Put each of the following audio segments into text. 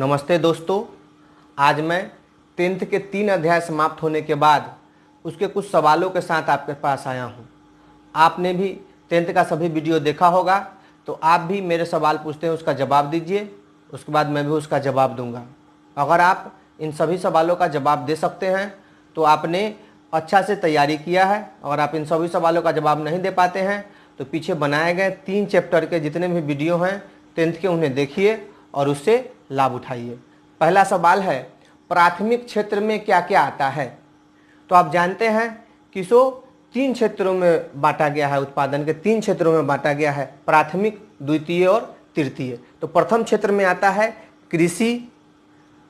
नमस्ते दोस्तों। आज मैं 10th के 3 अध्याय समाप्त होने के बाद उसके कुछ सवालों के साथ आपके पास आया हूँ। आपने भी 10th का सभी वीडियो देखा होगा, तो आप भी मेरे सवाल पूछते हैं उसका जवाब दीजिए, उसके बाद मैं भी उसका जवाब दूंगा। अगर आप इन सभी सवालों का जवाब दे सकते हैं तो आपने अच्छा से तैयारी किया है। अगर आप इन सभी सवालों का जवाब नहीं दे पाते हैं तो पीछे बनाए गए 3 चैप्टर के जितने भी वीडियो हैं 10th के, उन्हें देखिए और उससे लाभ उठाइए। पहला सवाल है, प्राथमिक क्षेत्र में क्या क्या आता है? तो आप जानते हैं कि इसको 3 क्षेत्रों में बांटा गया है, उत्पादन के 3 क्षेत्रों में बांटा गया है, प्राथमिक, द्वितीय और तृतीय। तो प्रथम क्षेत्र में आता है कृषि,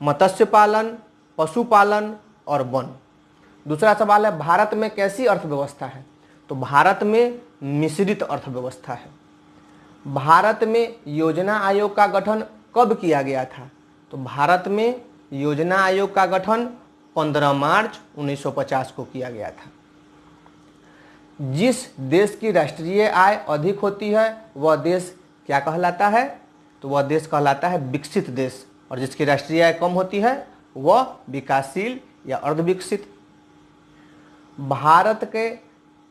मत्स्य पालन, पशुपालन और वन। दूसरा सवाल है, भारत में कैसी अर्थव्यवस्था है? तो भारत में मिश्रित अर्थव्यवस्था है। भारत में योजना आयोग का गठन कब किया गया था? तो भारत में योजना आयोग का गठन 15 मार्च 1950 को किया गया था। जिस देश की राष्ट्रीय आय अधिक होती है वह देश क्या कहलाता है? तो वह देश कहलाता है विकसित देश, और जिसकी राष्ट्रीय आय कम होती है वह विकासशील या अर्धविकसित। भारत के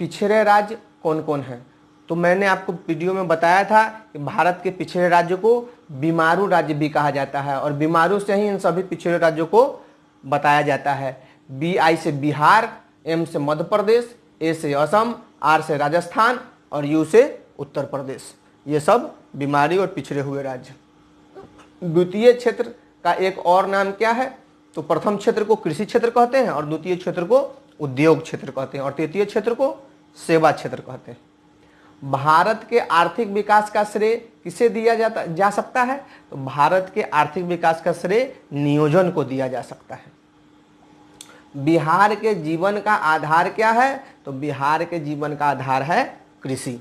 पिछड़े राज्य कौन कौन हैं? तो मैंने आपको वीडियो में बताया था कि भारत के पिछड़े राज्यों को बीमारू राज्य भी कहा जाता है, और बीमारू से ही इन सभी पिछड़े राज्यों को बताया जाता है। BI से बिहार, M से मध्य प्रदेश, A से असम, R से राजस्थान और U से उत्तर प्रदेश। ये सब बीमारी और पिछड़े हुए राज्य। द्वितीय क्षेत्र का एक और नाम क्या है? तो प्रथम क्षेत्र को कृषि क्षेत्र कहते हैं, और द्वितीय क्षेत्र को उद्योग क्षेत्र कहते हैं, और तृतीय क्षेत्र को सेवा क्षेत्र कहते हैं। भारत के आर्थिक विकास का श्रेय किसे दिया जा सकता है? तो भारत के आर्थिक विकास का श्रेय नियोजन को दिया जा सकता है। बिहार के जीवन का आधार क्या है? तो बिहार के जीवन का आधार है कृषि।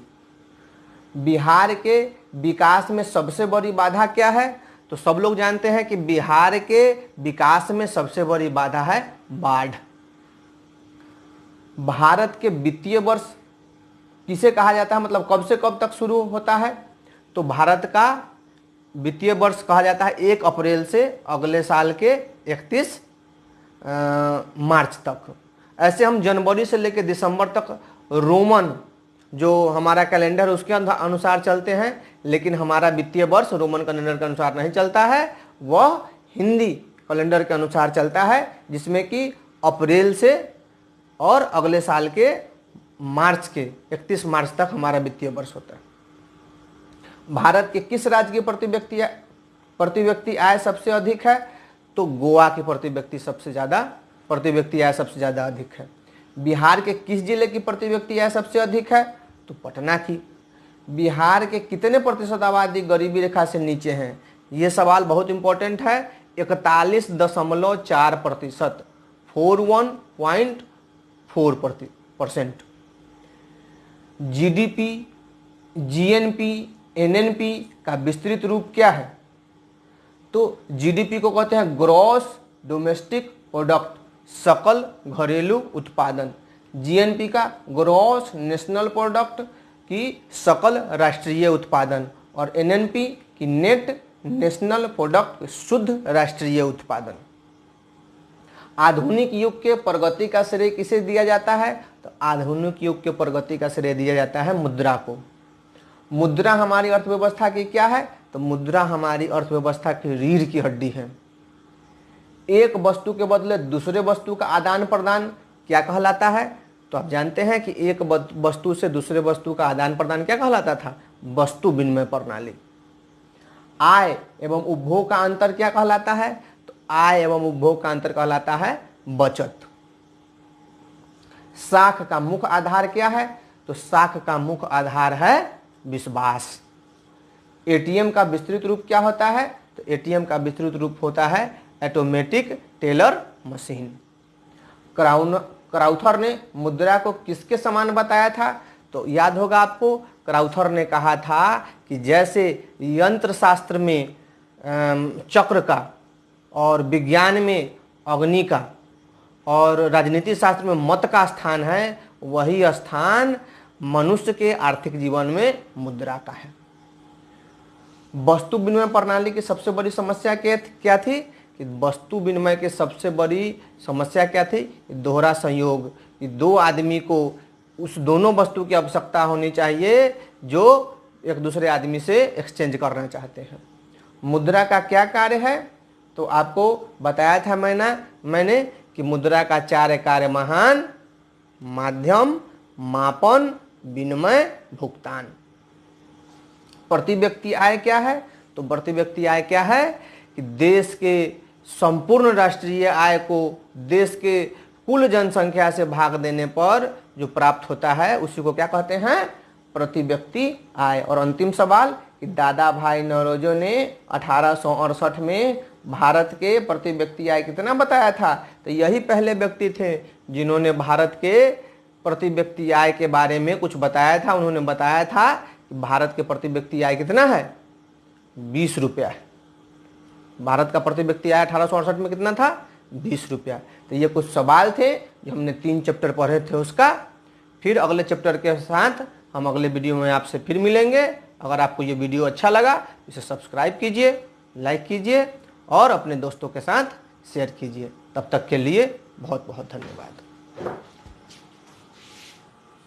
बिहार के विकास में सबसे बड़ी बाधा क्या है? तो सब लोग जानते हैं कि बिहार के विकास में सबसे बड़ी बाधा है बाढ़। भारत के वित्तीय वर्ष किसे कहा जाता है, मतलब कब से कब तक शुरू होता है? तो भारत का वित्तीय वर्ष कहा जाता है 1 अप्रैल से अगले साल के 31 मार्च तक। ऐसे हम जनवरी से लेकर दिसंबर तक रोमन जो हमारा कैलेंडर उसके अनुसार चलते हैं, लेकिन हमारा वित्तीय वर्ष रोमन कैलेंडर के अनुसार नहीं चलता है, वह हिंदी कैलेंडर के अनुसार चलता है, जिसमें कि अप्रैल से और अगले साल के मार्च के 31 मार्च तक हमारा वित्तीय वर्ष होता है। भारत के किस राज्य की प्रति व्यक्ति आय सबसे अधिक है? तो गोवा की प्रति व्यक्ति आय सबसे ज़्यादा अधिक है। बिहार के किस जिले की प्रति व्यक्ति आय सबसे अधिक है? तो पटना की। बिहार के कितने प्रतिशत आबादी गरीबी रेखा से नीचे हैं? ये सवाल बहुत इंपॉर्टेंट है। 41.4%, 41.4%। GDP, GNP, NNP का विस्तृत रूप क्या है? तो GDP को कहते हैं ग्रॉस डोमेस्टिक प्रोडक्ट, सकल घरेलू उत्पादन। GNP का ग्रॉस नेशनल प्रोडक्ट की सकल राष्ट्रीय उत्पादन, और NNP की नेट नेशनल प्रोडक्ट, शुद्ध राष्ट्रीय उत्पादन। आधुनिक युग के प्रगति का श्रेय किसे दिया जाता है? तो आधुनिक युग के प्रगति का श्रेय दिया जाता है मुद्रा को। मुद्रा हमारी अर्थव्यवस्था की क्या है? तो मुद्रा हमारी अर्थव्यवस्था की रीढ़ की हड्डी है। एक वस्तु के बदले दूसरे वस्तु का आदान प्रदान क्या कहलाता है? तो आप जानते हैं कि एक वस्तु से दूसरे वस्तु का आदान प्रदान क्या कहलाता था? वस्तु विनिमय प्रणाली। आय एवं उपभोग का अंतर क्या कहलाता है? तो आय एवं उपभोग का अंतर कहलाता है बचत। साख का मुख्य आधार क्या है? तो साख का मुख्य आधार है विश्वास। ATM का विस्तृत रूप क्या होता है? तो ATM का विस्तृत रूप होता है ऑटोमेटिक टेलर मशीन। क्राउथर ने मुद्रा को किसके समान बताया था? तो याद होगा आपको, क्राउथर ने कहा था कि जैसे यंत्र शास्त्र में चक्र का, और विज्ञान में अग्नि का, और राजनीति शास्त्र में मत का स्थान है, वही स्थान मनुष्य के आर्थिक जीवन में मुद्रा का है। वस्तु विनिमय प्रणाली की सबसे बड़ी समस्या क्या थी कि वस्तु विनिमय की सबसे बड़ी समस्या क्या थी? दोहरा संयोग, कि दो आदमी को उस दोनों वस्तु की आवश्यकता होनी चाहिए जो एक दूसरे आदमी से एक्सचेंज करना चाहते हैं। मुद्रा का क्या कार्य है? तो आपको बताया था मैंने कि मुद्रा का 4 कार्य: महान, माध्यम, मापन, विनिमय, भुगतान। प्रति व्यक्ति आय क्या है? तो प्रति व्यक्ति आय क्या है कि देश के संपूर्ण राष्ट्रीय आय को देश के कुल जनसंख्या से भाग देने पर जो प्राप्त होता है उसी को क्या कहते हैं? प्रति व्यक्ति आय। और अंतिम सवाल कि दादा भाई नौरोजी ने 1868 में भारत के प्रति व्यक्ति आय कितना बताया था? तो यही पहले व्यक्ति थे जिन्होंने भारत के प्रति व्यक्ति आय के बारे में कुछ बताया था। उन्होंने बताया था कि भारत के प्रति व्यक्ति आय कितना है? 20 रुपया। भारत का प्रति व्यक्ति आय 1868 में कितना था? 20 रुपया। तो ये कुछ सवाल थे जो हमने 3 चैप्टर पढ़े थे उसका। फिर अगले चैप्टर के साथ हम अगले वीडियो में आपसे फिर मिलेंगे। अगर आपको ये वीडियो अच्छा लगा इसे सब्सक्राइब कीजिए, लाइक कीजिए और अपने दोस्तों के साथ शेयर कीजिए। तब तक के लिए बहुत बहुत धन्यवाद।